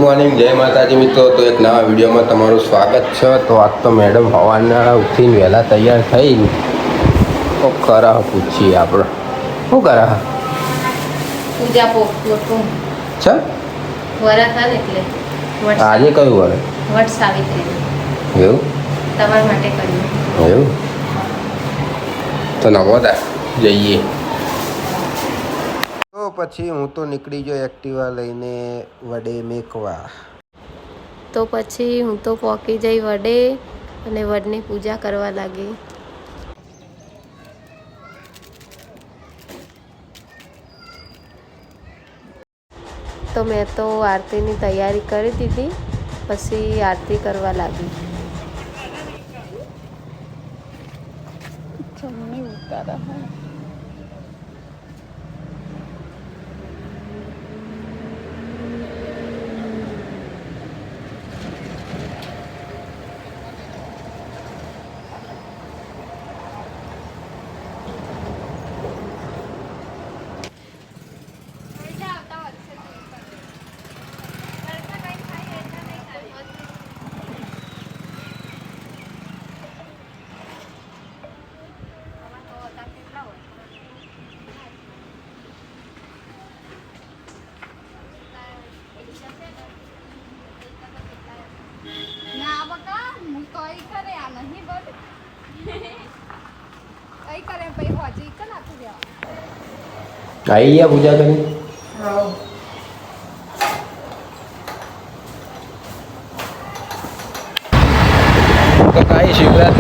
Morning, જય માતાજી મિત્રો। તો એક નવા વિડીયોમાં તમારું સ્વાગત છે। તો આજ તો મેડમ સવારના ઉઠીને વહેલા તૈયાર થઈને તો કરા પૂછીએ આપણે શું કરા પૂજા પોતું છે વરા થાય એટલે આજે કયું વરે વટ સાવિત્રી એવું તમારા માટે કર્યું એવું તો નવોદા જઈએ। તો પછી હું તો નીકળી ગયો એક્ટિવા લઈને વડે મેકવા। તો પછી હું તો પોકી જઈ વડે અને વડની પૂજા કરવા લાગી। તો મેં તો આરતીની તૈયારી કરી દીધી, પછી આરતી કરવા લાગી। आई गया पूजा करी। तो कई शिवरात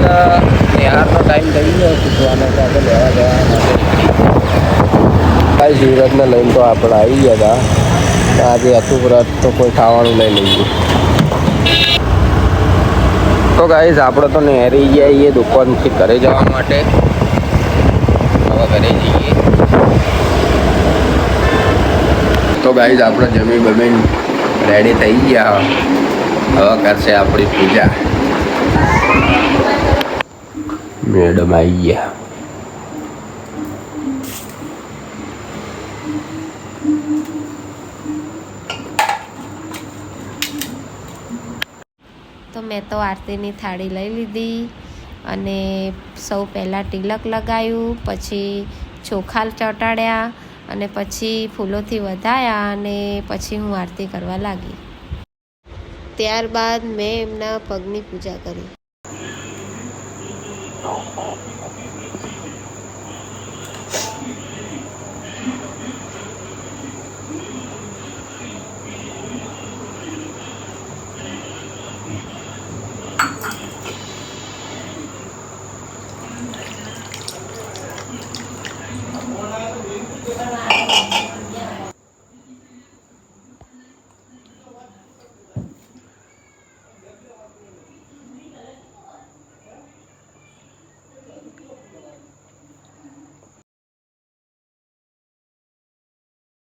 निहार टाइम थी गयो पूछवाना तो आप लेवा गया कई शिवरात लईने तो आप आई गया था। आज हतु व्रत तो कोई खावा नहीं लीजिए। तो गाइस आप तो नहरी जाइए दुकान से घरे जवा माटे। हवा घरे जाइए। तो गाइस आप जमी बमीन रेडी थी गया। हवा करसे अपनी पूजा। मैडम आई गया। તો મેં તો આરતીની થાળી લઈ લીધી અને સૌ પહેલાં તિલક લગાવ્યું, પછી ચોખા ચોંટાડ્યા અને પછી ફૂલોથી વધાયા અને પછી હું આરતી કરવા લાગી। ત્યારબાદ મેં એમના પગની પૂજા કરી।